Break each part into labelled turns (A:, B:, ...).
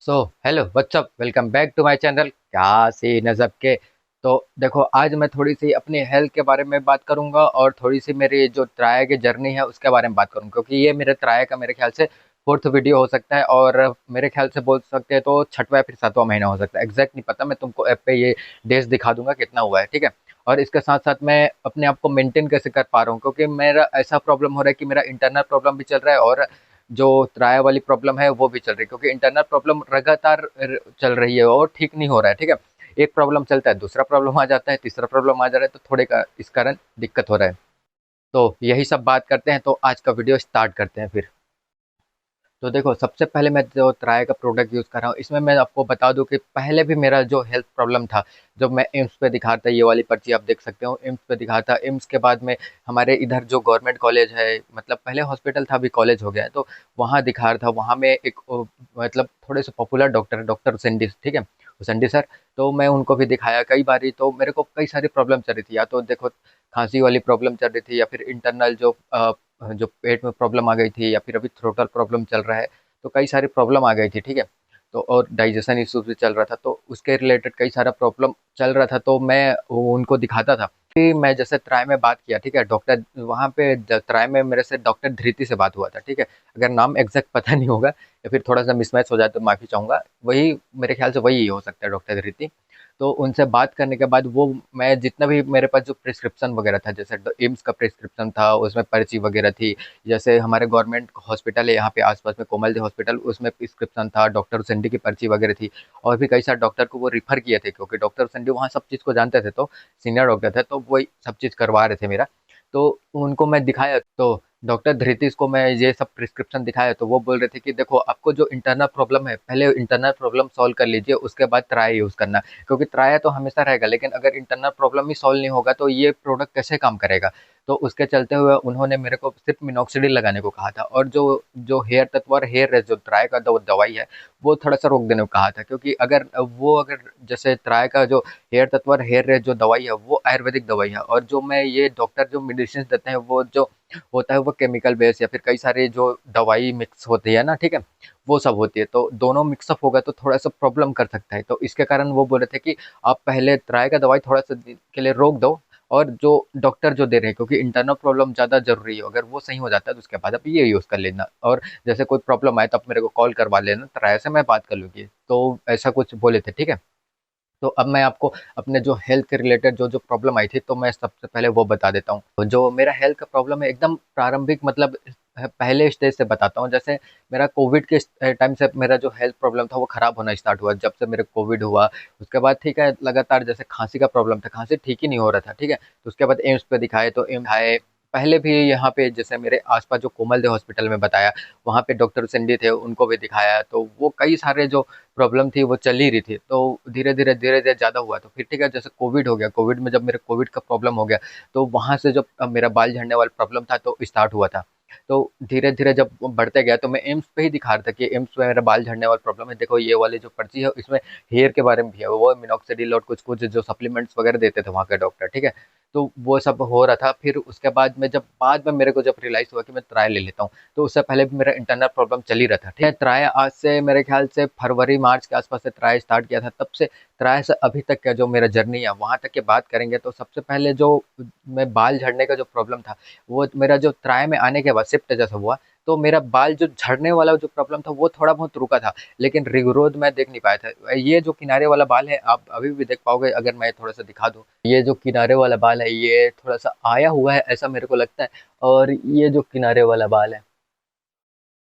A: So hello what's up, welcome back to my channel. क्या scene है सबके। तो देखो, आज मैं थोड़ी सी अपनी हेल्थ के बारे में बात करूंगा और थोड़ी सी मेरी जो ट्राई की जर्नी है उसके बारे में बात करूंगा, क्योंकि ये मेरे ट्राई का मेरे ख्याल से फोर्थ वीडियो हो सकता है और मेरे ख्याल से बोल सकते हैं तो छठवां फिर सातवां महीना हो सकता है। एग्जैक्ट नहीं पता, मैं तुमको ऐप पे ये डेज दिखा दूंगा कितना हुआ है, ठीक है। और इसके साथ साथ मैं अपने आप को मेंटेन कैसे कर पा रहा हूँ, क्योंकि मेरा ऐसा प्रॉब्लम हो रहा है कि मेरा इंटरनल प्रॉब्लम भी चल रहा है और जो त्राय वाली प्रॉब्लम है वो भी चल रही है, क्योंकि इंटरनल प्रॉब्लम लगातार चल रही है और ठीक नहीं हो रहा है, ठीक है। एक प्रॉब्लम चलता है, दूसरा प्रॉब्लम आ जाता है, तीसरा प्रॉब्लम आ जा रहा है, तो थोड़े का इस कारण दिक्कत हो रहा है। तो यही सब बात करते हैं, तो आज का वीडियो स्टार्ट करते हैं फिर। तो देखो, सबसे पहले मैं जो त्राय का प्रोडक्ट यूज़ कर रहा हूँ, इसमें मैं आपको बता दूं कि पहले भी मेरा जो हेल्थ प्रॉब्लम था, जब मैं एम्स पे दिखाता, ये वाली पर्ची आप देख सकते हो, एम्स पे दिखाता। एम्स के बाद में हमारे इधर जो गवर्नमेंट कॉलेज है, मतलब पहले हॉस्पिटल था अभी कॉलेज हो गया है, तो वहाँ दिखा रहा था। वहाँ में एक मतलब थोड़े से पॉपुलर डॉक्टर है, डॉक्टर सेंडी, ठीक है, सेंडी सर। तो मैं उनको भी दिखाया कई बारी, तो मेरे को कई सारी प्रॉब्लम चल रही थी। या तो देखो, खांसी वाली प्रॉब्लम चल रही थी, या फिर इंटरनल जो पेट में प्रॉब्लम आ गई थी, या फिर अभी थ्रोटल प्रॉब्लम चल रहा है। तो कई सारी प्रॉब्लम आ गई थी, ठीक है। तो और डाइजेशन इश्यूज भी चल रहा था, तो उसके रिलेटेड कई सारा प्रॉब्लम चल रहा था, तो मैं उनको दिखाता था। फिर मैं जैसे त्राय में बात किया, ठीक है, डॉक्टर वहाँ पे त्राय में मेरे से डॉक्टर धृति से बात हुआ था, ठीक है। अगर नाम एग्जैक्ट पता नहीं होगा या फिर थोड़ा सा मिसमैच हो जाए तो माफ़ी चाहूँगा। वही मेरे ख्याल से वही हो सकता है, डॉक्टर धृति। तो उनसे बात करने के बाद वो, मैं जितना भी मेरे पास जो प्रिस्क्रिप्शन वगैरह था, जैसे एम्स का प्रिस्क्रिप्शन था, उसमें पर्ची वगैरह थी। जैसे हमारे गवर्नमेंट हॉस्पिटल है यहाँ पे आसपास में, कोमल जी हॉस्पिटल, उसमें प्रिस्क्रिप्शन था, डॉक्टर संडी की पर्ची वगैरह थी। और भी कई सारे डॉक्टर को वो रिफर किए थे, क्योंकि डॉक्टर संडी वहाँ सब चीज़ को जानते थे, तो सीनियर डॉक्टर थे, तो वही सब चीज़ करवा रहे थे मेरा। तो उनको मैं दिखाया, तो डॉक्टर धृतिस को मैं ये सब प्रिस्क्रिप्शन दिखाया, तो वो बोल रहे थे कि देखो, आपको जो इंटरनल प्रॉब्लम है, पहले इंटरनल प्रॉब्लम सॉल्व कर लीजिए, उसके बाद ट्राई यूज़ करना। क्योंकि ट्राई तो हमेशा रहेगा, लेकिन अगर इंटरनल प्रॉब्लम ही सॉल्व नहीं होगा तो ये प्रोडक्ट कैसे काम करेगा। तो उसके चलते हुए उन्होंने मेरे को सिर्फ मिनॉक्सिडिल लगाने को कहा था, और जो जो हेयर तत्व और हेयर रेस जो ट्राई का दवाई है, वो थोड़ा सा रोक देने को कहा था। क्योंकि अगर जैसे ट्राई का जो हेयर तत्व और हेयर रेस जो दवाई है, वो आयुर्वेदिक दवाई है, और जो मैं ये डॉक्टर जो मेडिसिन देते हैं, वो जो होता है वो केमिकल बेस, या फिर कई सारे जो दवाई मिक्स होती है ना, ठीक है, वो सब होती है। तो दोनों मिक्सअप होगा तो थोड़ा सा प्रॉब्लम कर सकता है। तो इसके कारण वो बोल रहे थे कि आप पहले ट्राई का दवाई थोड़ा सा दिन के लिए रोक दो, और जो डॉक्टर जो दे रहे हैं, क्योंकि इंटरनल प्रॉब्लम ज़्यादा ज़रूरी है, अगर वो सही हो जाता है तो उसके बाद आप ये यूज़ कर लेना, और जैसे कोई प्रॉब्लम आए तो आप मेरे को कॉल करवा लेना, ट्राई से मैं बात कर लूँगी। तो ऐसा कुछ बोले थे, ठीक है। तो अब मैं आपको अपने जो हेल्थ के रिलेटेड जो जो प्रॉब्लम आई थी, तो मैं सबसे पहले वो बता देता हूँ। तो जो मेरा हेल्थ का प्रॉब्लम है, एकदम प्रारंभिक, मतलब पहले स्टेज से बताता हूँ। जैसे मेरा कोविड के टाइम से मेरा जो हेल्थ प्रॉब्लम था वो खराब होना स्टार्ट हुआ, जब से मेरे कोविड हुआ। उसके बाद ठीक है, लगातार जैसे खांसी का प्रॉब्लम था, खांसी ठीक ही नहीं हो रहा था, ठीक है। तो उसके बाद एम्स पे दिखाए, तो एम्स आए। पहले भी यहाँ पे जैसे मेरे आसपास जो कोमल दे हॉस्पिटल में बताया, वहाँ पे डॉक्टर संडी थे, उनको भी दिखाया। तो वो कई सारे जो प्रॉब्लम थी वो चल ही रही थी, तो धीरे धीरे ज़्यादा हुआ, तो फिर ठीक है, जैसे कोविड हो गया। कोविड में जब मेरे कोविड का प्रॉब्लम हो गया, तो वहाँ से जब मेरा बाल झड़ने वाला प्रॉब्लम था तो स्टार्ट हुआ था। तो धीरे धीरे जब वो बढ़ते गया, तो मैं एम्स पे ही दिखा रहा था कि एम्स में मेरा बाल झड़ने वाला प्रॉब्लम है, देखो ये वाली जो पर्ची है इसमें हेयर के बारे में भी है, वो मिनॉक्सिडिल और कुछ कुछ जो सप्लीमेंट्स वगैरह देते थे वहाँ के डॉक्टर, ठीक है। तो वो सब हो रहा था। फिर उसके बाद में जब बाद में मेरे को जब रियलाइज़ हुआ कि मैं ट्रायल ले लेता हूँ, तो उससे पहले भी मेरा इंटरनल प्रॉब्लम चल ही रहा था, ठीक है। ट्राई आज से मेरे ख्याल से फरवरी मार्च के आसपास से ट्राई स्टार्ट किया था, तब से ट्राई से अभी तक का जो मेरा जर्नी है वहाँ तक की बात करेंगे, तो सबसे पहले जो मैं बाल झड़ने का जो प्रॉब्लम था, वो मेरा जो ट्राई में आने के बाद शिफ्ट जैसा हुआ, तो मेरा बाल जो झड़ने वाला जो प्रॉब्लम था वो थोड़ा बहुत रुका था, लेकिन रिग्रोथ मैं देख नहीं पाया था। ये जो किनारे वाला बाल है, आप अभी भी देख पाओगे अगर मैं थोड़ा सा दिखा दूँ। ये जो किनारे वाला बाल है, ये थोड़ा सा आया हुआ है, ऐसा मेरे को लगता है। और ये जो किनारे वाला बाल है,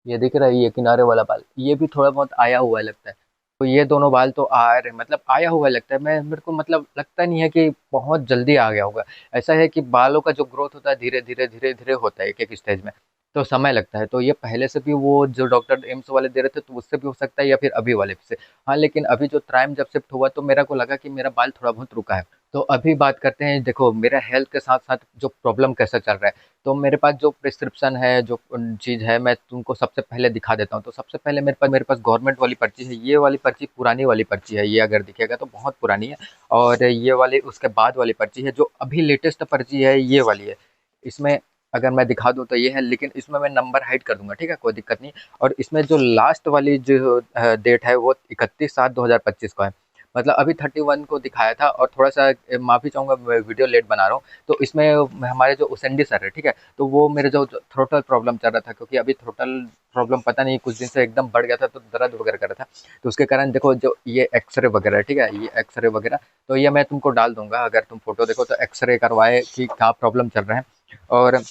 A: ये दिख रहा है, ये किनारे वाला बाल, ये भी थोड़ा बहुत आया हुआ है लगता है। तो ये दोनों बाल तो आ रहे, मतलब आया हुआ लगता है। मैं मेरे को मतलब लगता नहीं है कि बहुत जल्दी आ गया होगा। ऐसा है कि बालों का जो ग्रोथ होता है धीरे धीरे धीरे धीरे होता है, एक एक स्टेज में, तो समय लगता है। तो ये पहले से भी वो जो डॉक्टर एम्स वाले दे रहे थे, तो उससे भी हो सकता है, या फिर अभी वाले से। हाँ, लेकिन अभी जो ट्राइम जब शिफ्ट हुआ, तो मेरे को लगा कि मेरा बाल थोड़ा बहुत रुका है। तो अभी बात करते हैं, देखो मेरा हेल्थ के साथ साथ जो प्रॉब्लम कैसा चल रहा है। तो मेरे पास जो प्रिस्क्रिप्शन है, जो चीज़ है, मैं तुमको सबसे पहले दिखा देता हूँ। तो सबसे पहले मेरे पास गवर्नमेंट वाली पर्ची है। ये वाली पर्ची पुरानी वाली पर्ची है, ये अगर दिखेगा तो बहुत पुरानी है। और ये वाली उसके बाद वाली पर्ची है, जो अभी लेटेस्ट पर्ची है, ये वाली है। इसमें अगर मैं दिखा दूँ तो ये है, लेकिन इसमें मैं नंबर हाइड कर दूँगा, ठीक है? कोई दिक्कत नहीं। और इसमें जो लास्ट वाली जो डेट है वो 31/7/2025 को है। मतलब अभी 31 को दिखाया था, और थोड़ा-सा माफ़ी चाहूँगा, मैं वीडियो लेट बना रहा हूँ। तो इसमें हमारे जो उसेंडी सर है, ठीक है? तो वो मेरे जो थ्रोटल प्रॉब्लम चल रहा था, क्योंकि अभी थ्रोटल प्रॉब्लम पता नहीं कुछ दिन से एकदम बढ़ गया था, तो दर्द वगैरह कर रहा था। तो उसके कारण देखो, जो ये एक्स-रे वगैरह है, ठीक है? ये एक्स-रे वगैरह, तो ये मैं तुमको डाल दूँगा, अगर तुम फ़ोटो देखो तो एक्स-रे करवाए कि क्या प्रॉब्लम चल रहा है। और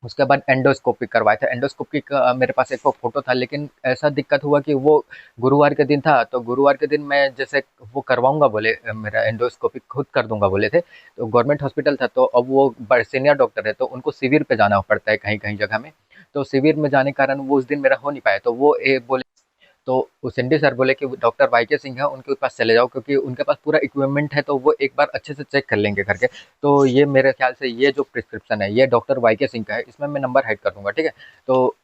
A: उसके बाद एंडोस्कोपी करवाया था। एंडोस्कोपी का मेरे पास एक वो फ़ोटो था, लेकिन ऐसा दिक्कत हुआ कि वो गुरुवार के दिन था, तो गुरुवार के दिन मैं जैसे वो करवाऊँगा बोले, मेरा एंडोस्कोपी खुद कर दूँगा बोले थे। तो गवर्नमेंट हॉस्पिटल था, तो अब वो बड़े सीनियर डॉक्टर है, तो उनको शिविर पे जाना पड़ता है कहीं-कहीं जगह में। तो शिविर में जाने के कारण वो उस दिन मेरा हो नहीं पाया, तो वो बोले, तो उसेंडी सर बोले कि डॉक्टर वाई के सिंह है, उनके पास चले जाओ, क्योंकि उनके पास पूरा इक्विपमेंट है, तो वो एक बार अच्छे से चेक कर लेंगे करके। तो ये मेरे ख्याल से ये जो प्रिस्क्रिप्शन है, ये डॉक्टर वाई के सिंह का है। इसमें मैं नंबर हाइड कर दूंगा, ठीक है? तो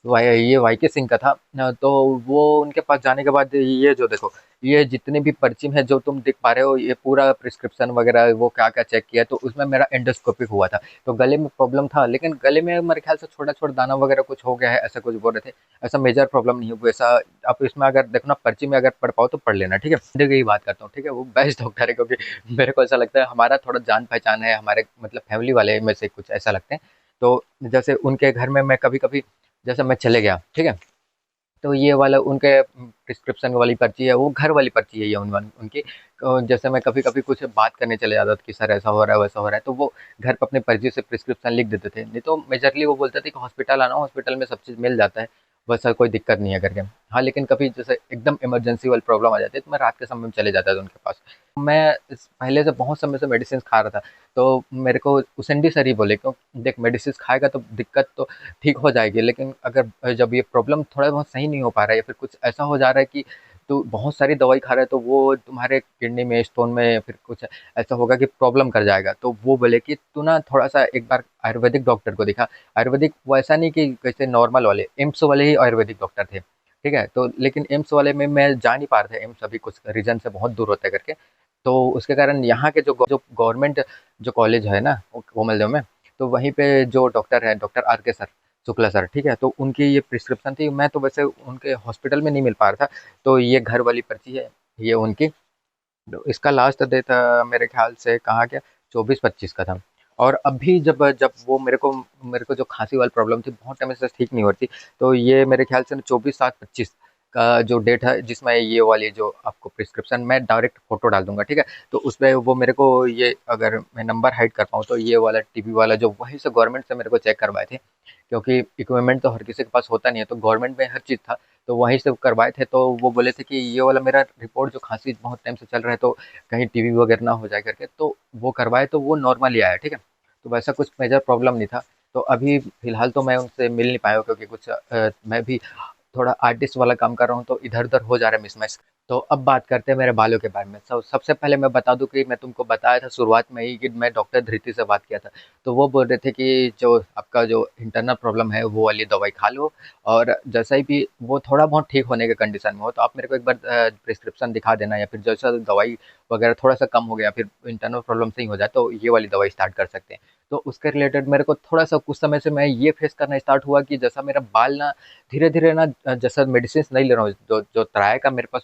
A: ये वाई के सिंह का था। तो वो उनके पास जाने के बाद, ये जो देखो, ये जितने भी पर्ची हैं जो तुम देख पा रहे हो, ये पूरा प्रिस्क्रिप्शन वगैरह वो क्या क्या चेक किया, तो उसमें मेरा एंडोस्कोपिक हुआ था। तो गले में प्रॉब्लम था, लेकिन गले में मेरे ख्याल से छोटा छोटा दाना वगैरह कुछ हो गया है, ऐसा कुछ बोल रहे थे। ऐसा मेजर प्रॉब्लम नहीं हुआ ऐसा। आप इसमें अगर देखो ना, पर्ची में अगर पढ़ पाओ तो पढ़ लेना, ठीक है? देखिए, यही बात करता हूँ, ठीक है? वो बेस्ट डॉक्टर है, क्योंकि मेरे को ऐसा लगता है हमारा थोड़ा जान पहचान है, हमारे मतलब फैमिली वाले में से कुछ ऐसा लगते हैं। तो जैसे उनके घर में मैं कभी कभी, जैसे मैं चले गया, ठीक है? तो ये वाला उनके प्रिस्क्रिप्शन वाली पर्ची है, वो घर वाली पर्ची है ये उनकी। जैसे मैं कभी कभी कुछ बात करने चले जाता था कि सर ऐसा हो रहा है, वैसा हो रहा है, तो वो घर पे अपने पर्ची से प्रिस्क्रिप्शन लिख देते थे। नहीं तो मेजरली वो बोलते थे कि हॉस्पिटल आना, हॉस्पिटल में सब चीज़ मिल जाता है, वैसा कोई दिक्कत नहीं है करके। हाँ, लेकिन कभी जैसे एकदम इमरजेंसी वाली प्रॉब्लम आ जाती है, तो मैं रात के समय में चले जाता था उनके पास। मैं पहले से बहुत समय से मेडिसिन खा रहा था, तो मेरे को उसेंडी सर ही बोले, क्यों देख, मेडिसिन खाएगा तो दिक्कत तो ठीक हो जाएगी, लेकिन अगर जब ये प्रॉब्लम थोड़ा बहुत सही नहीं हो पा रहा है, या फिर कुछ ऐसा हो जा रहा है कि तो बहुत सारी दवाई खा रहा है, तो वो तुम्हारे किडनी में स्टोन में, या फिर कुछ ऐसा होगा कि प्रॉब्लम कर जाएगा। तो वो बोले कि तू ना थोड़ा सा एक बार आयुर्वेदिक डॉक्टर को दिखा। आयुर्वेदिक वैसा नहीं कि जैसे नॉर्मल वाले, एम्स वाले ही आयुर्वेदिक डॉक्टर थे, ठीक है? तो लेकिन एम्स वाले में मैं जा नहीं पा रहा था, एम्स अभी कुछ रीजन से बहुत दूर होता है करके। तो उसके कारण यहाँ के जो गवर्नमेंट जो कॉलेज है ना कोमलदेव में, तो वहीं पे जो डॉक्टर है, डॉक्टर आर के सर शुक्ला सर, ठीक है? तो उनकी ये प्रिस्क्रिप्शन थी। मैं तो वैसे उनके हॉस्पिटल में नहीं मिल पा रहा था, तो ये घर वाली पर्ची है, ये उनकी। तो इसका लास्ट डेट मेरे ख्याल से कहाँ गया, 24-25 का था। और अभी जब जब वो मेरे को जो खांसी वाली प्रॉब्लम थी, बहुत टाइम से ठीक नहीं हो रही थी, तो ये मेरे ख्याल से 24/7/25 का जो डेट है, जिसमें ये वाली जो आपको प्रिस्क्रिप्शन, मैं डायरेक्ट फोटो डाल दूंगा, ठीक है? तो उसमें वो मेरे को, ये अगर मैं नंबर हाइड कर पाऊँ, तो ये वाला टीबी वाला जो वहीं से गवर्नमेंट से मेरे को चेक करवाए थे, क्योंकि इक्विपमेंट तो हर किसी के पास होता नहीं है, तो गवर्नमेंट में हर चीज़ था, तो वहीं से करवाए थे। तो वो बोले थे कि ये वाला मेरा रिपोर्ट जो खांसी बहुत टाइम से चल रहा है, तो कहीं टीबी वगैरह ना हो जाए करके, तो वो करवाए, तो वो नॉर्मल ही आया, ठीक है? तो वैसा कुछ मेजर प्रॉब्लम नहीं था। तो अभी फ़िलहाल तो मैं उनसे मिल नहीं पाया हूँ, क्योंकि कुछ मैं भी थोड़ा आर्टिस्ट वाला काम कर रहा हूँ, तो इधर-उधर हो जा रहा है मिसमैच। तो अब बात करते हैं मेरे बालों के बारे में। सबसे पहले मैं बता दूँ कि मैं तुमको बताया था शुरुआत में ही कि मैं डॉक्टर धृति से बात किया था। तो वो बोल रहे थे कि जो आपका जो इंटरनल प्रॉब्लम है, वो वाली दवाई खा लो, और जैसा ही भी वो थोड़ा बहुत ठीक होने के कंडीशन में हो, तो आप मेरे को एक बार प्रिस्क्रिप्शन दिखा देना, या फिर जैसा दवाई वगैरह थोड़ा-सा कम हो गया, फिर इंटरनल प्रॉब्लम सही हो जाए, तो ये वाली दवाई स्टार्ट कर सकते हैं। तो उसके रिलेटेड मेरे को थोड़ा-सा कुछ समय से मैं ये फेस करना स्टार्ट हुआ कि जैसा मेरा बाल ना धीरे-धीरे ना, जैसा मेडिसिन नहीं ले रहा हूँ, जो जो त्राय का मेरे पास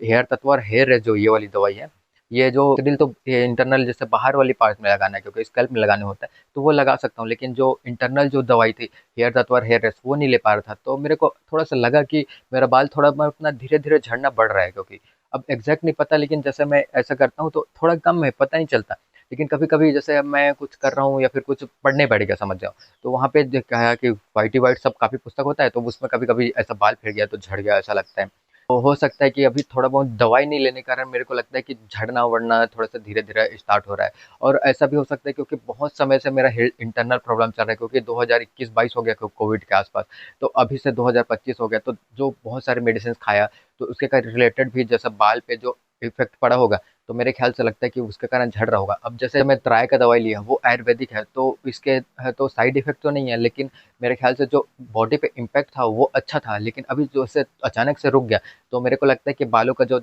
A: हेयर तत्व और हेयर है, जो ये वाली दवाई है, ये जो दिल, तो ये इंटरनल जैसे बाहर वाली पार्ट में लगाना है, क्योंकि स्कैल्प में लगाने होता है, तो वो लगा सकता हूँ, लेकिन जो इंटरनल जो दवाई थी, हेयर तत्व और हेयर रेस्ट, वो नहीं ले पा रहा था। तो मेरे को थोड़ा-सा लगा कि मेरा बाल थोड़ा मैं अपना धीरे-धीरे झड़ना बढ़ रहा है, क्योंकि अब एग्ज़ैक्ट नहीं पता, लेकिन जैसे मैं ऐसा करता हूँ तो थोड़ा कम है, पता नहीं चलता। लेकिन कभी-कभी जैसे अब मैं कुछ कर रहा हूँ, या फिर कुछ पढ़ने बैठ गया समझ जाओ, तो वहाँ पे क्या है कि व्हाइट ही व्हाइट सब काफ़ी पुस्तक होता है, तो उसमें कभी-कभी ऐसा बाल फिर गया, तो झड़ गया ऐसा लगता है। तो हो सकता है कि अभी थोड़ा बहुत दवाई नहीं लेने के कारण मेरे को लगता है कि झड़ना-वड़ना थोड़ा-सा धीरे-धीरे स्टार्ट हो रहा है। और ऐसा भी हो सकता है क्योंकि बहुत समय से मेरा हे इंटरनल प्रॉब्लम चल रहा है, क्योंकि 2021-22 हो गया कोविड के आस-पास, तो अभी से 2025 हो गया, तो जो बहुत सारे मेडिसिन खाया, तो उसके का रिलेटेड भी जैसा बाल पे जो इफ़ेक्ट पड़ा होगा, तो मेरे ख्याल से लगता है कि उसके कारण झड़ रहा होगा। अब जैसे मैं त्राय का दवाई लिया, वो आयुर्वेदिक है, तो इसके है तो साइड इफ़ेक्ट तो नहीं है, लेकिन मेरे ख्याल से जो बॉडी पे इम्पैक्ट था वो अच्छा था, लेकिन अभी जो से अचानक से रुक गया, तो मेरे को लगता है कि बालों का जो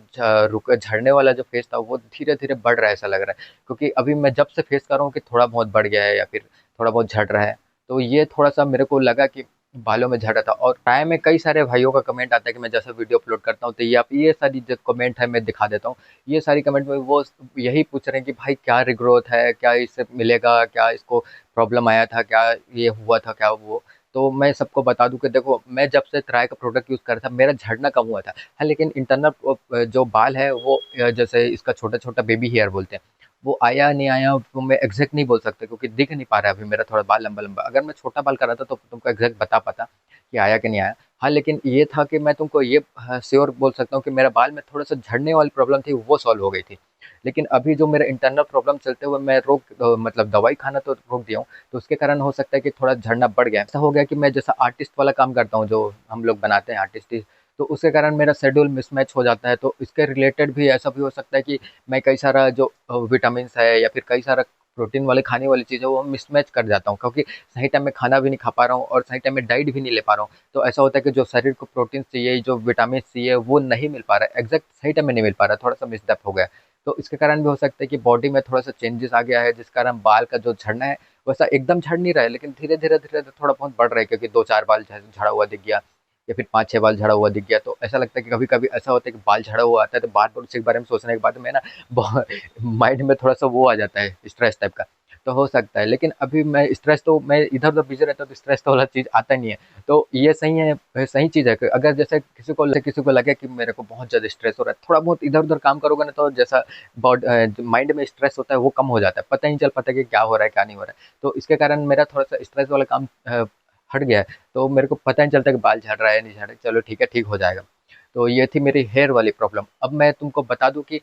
A: झड़ने वाला जो फेज़ था, वो धीरे-धीरे बढ़ रहा है ऐसा लग रहा है। क्योंकि अभी मैं जब से फेस कर रहा हूँ कि थोड़ा बहुत बढ़ गया है, या फिर थोड़ा बहुत झड़ रहा है। तो ये थोड़ा-सा मेरे को लगा कि बालों में झड़ रहा था। और प्राय में कई सारे भाइयों का कमेंट आता है कि मैं जैसे वीडियो अपलोड करता हूँ तो ये आप ये सारी जो कमेंट है मैं दिखा देता हूँ। ये सारी कमेंट में वो यही पूछ रहे हैं कि भाई क्या रिग्रोथ है? क्या इससे मिलेगा? क्या इसको प्रॉब्लम आया था? क्या ये हुआ था? क्या वो? तो मैं सबको बता दूँ कि देखो, मैं जब से ट्राई का प्रोडक्ट यूज़ कर रहा था मेरा झड़ना कम हुआ था। हाँ, लेकिन इंटरनल जो बाल है वो जैसे इसका छोटा-छोटा बेबी हेयर बोलते हैं, वो आया नहीं आया वो मैं एग्ज़ैक्ट नहीं बोल सकता क्योंकि दिख नहीं पा रहा है अभी मेरा थोड़ा बाल लंबा-लंबा। अगर मैं छोटा बाल कर रहा था तो तुमको एग्ज़ैक्ट बता पाता कि आया कि नहीं आया। हाँ, लेकिन ये था कि मैं तुमको ये श्योर बोल सकता हूँ कि मेरा बाल में थोड़ा-सा झड़ने वाली प्रॉब्लम थी वो सॉल्व हो गई थी। लेकिन अभी जो मेरा इंटरनल प्रॉब्लम चलते हुए मैं मतलब दवाई खाना तो रोक दिया हूँ, तो उसके कारण हो सकता है कि थोड़ा झड़ना बढ़ गया है। ऐसा हो गया कि मैं जैसा आर्टिस्ट वाला काम करता हूँ, जो हम लोग बनाते हैं आर्टिस्ट, तो उसके कारण मेरा शेड्यूल मिसमैच हो जाता है। तो इसके रिलेटेड भी ऐसा भी हो सकता है कि मैं कई सारा जो विटामिन्स है या फिर कई सारा प्रोटीन वाले खाने वाली चीज़ है वो मिसमैच कर जाता हूँ, क्योंकि सही टाइम में खाना भी नहीं खा पा रहा हूँ और सही टाइम में डाइट भी नहीं ले पा रहा हूँ। तो ऐसा होता है कि जो शरीर को प्रोटीन चाहिए, जो विटामिन चाहिए वो नहीं मिल पा रहा है, एग्जैक्ट सही टाइम में नहीं मिल पा रहा है, थोड़ा सा मिसडेप हो गया है। तो इसके कारण भी हो सकता है कि बॉडी में थोड़ा सा चेंजेस आ गया है, जिस कारण बाल का जो झड़ना है वैसा एकदम झड़ नहीं रहा है, लेकिन धीरे धीरे थोड़ा बहुत बढ़ रहा है, क्योंकि 2-4 बाल झड़ा हुआ दिख गया या फिर 5-6 बाल झड़ा हुआ दिख गया। तो ऐसा लगता है कि कभी-कभी ऐसा होता है कि बाल झड़ा हुआ आता है तो बार-बार उसी के बारे में सोचने के बाद में ना माइंड में थोड़ा-सा वो आ जाता है, स्ट्रेस टाइप का। तो हो सकता है, लेकिन अभी मैं इधर-उधर बिज़ी रहता हूँ तो स्ट्रेस तो वाला चीज़ आता ही नहीं है। तो ये सही है, सही चीज़ है कि अगर जैसे किसी को लगे कि मेरे को बहुत ज़्यादा स्ट्रेस हो रहा है, थोड़ा बहुत इधर-उधर काम करोगे ना तो जैसा माइंड में स्ट्रेस होता है वो कम हो जाता है। पता ही नहीं चल पाता कि क्या हो रहा है, क्या नहीं हो रहा है। तो इसके कारण मेरा थोड़ा-सा स्ट्रेस वाला काम हट गया है। तो मेरे को पता नहीं चलता कि बाल झड़ रहा है या नहीं झड़ रहा है। चलो ठीक है, ठीक हो जाएगा। तो ये थी मेरी हेयर वाली प्रॉब्लम। अब मैं तुमको बता दूँ कि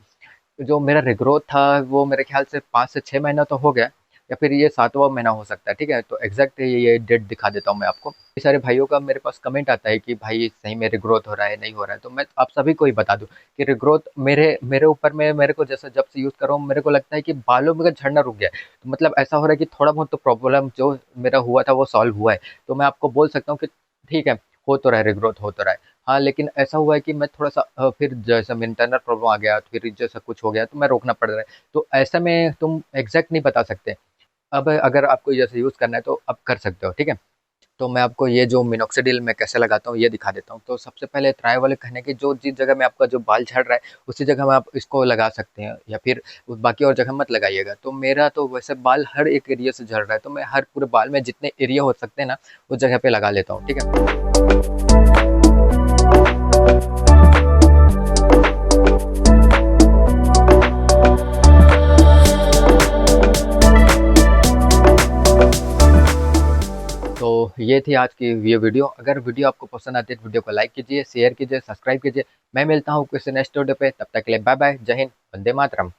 A: जो मेरा रिग्रोथ था वो मेरे ख्याल से 5 से 6 महीना तो हो गया, या फिर ये 7वाँ महीना हो सकता है, ठीक है? तो एग्ज़ैक्ट ये डेट दिखा देता हूँ मैं आपको। कई सारे भाइयों का मेरे पास कमेंट आता है कि भाई सही में रिग्रोथ हो रहा है, नहीं हो रहा है। तो मैं आप सभी को ही बता दूँ कि रिग्रोथ मेरे मेरे ऊपर में, मेरे को जैसे जब से यूज़ कर रहा हूँ मेरे को लगता है कि बालों में का झड़ना रुक गया है। तो मतलब ऐसा हो रहा है कि थोड़ा बहुत तो प्रॉब्लम जो मेरा हुआ था वो सॉल्व हुआ है। तो मैं आपको बोल सकता हूँ कि ठीक है, हो तो रहा है, रिग्रोथ हो तो रहा है। हाँ, लेकिन ऐसा हुआ है कि मैं थोड़ा-सा फिर जैसे में इंटरनल प्रॉब्लम आ गया, फिर जैसा कुछ हो गया तो मैं रोकना पड़ रहा है। तो ऐसे में तुम एग्ज़ैक्ट नहीं बता सकते। अब अगर आपको जैसे यूज़ करना है तो आप कर सकते हो, ठीक है? तो मैं आपको ये जो मिनॉक्सिडिल मैं कैसे लगाता हूँ ये दिखा देता हूँ। तो सबसे पहले ट्राई वाले कहने की जो जिस जगह में आपका जो बाल झड़ रहा है उसी जगह में आप इसको लगा सकते हैं, या फिर बाकी और जगह मत लगाइएगा। तो मेरा तो वैसे बाल हर एक एरिया से झड़ रहा है, तो मैं हर पूरे बाल में जितने एरिया हो सकते हैं ना उस जगह पे लगा लेता हूँ, ठीक है? तो ये थी आज की ये वीडियो। अगर वीडियो आपको पसंद आती है तो वीडियो को लाइक कीजिए, शेयर कीजिए, सब्सक्राइब कीजिए। मैं मिलता हूँ किसी नेक्स्ट वीडियो पे, तब तक के लिए बाय बाय, जय हिंद, वंदे मातरम।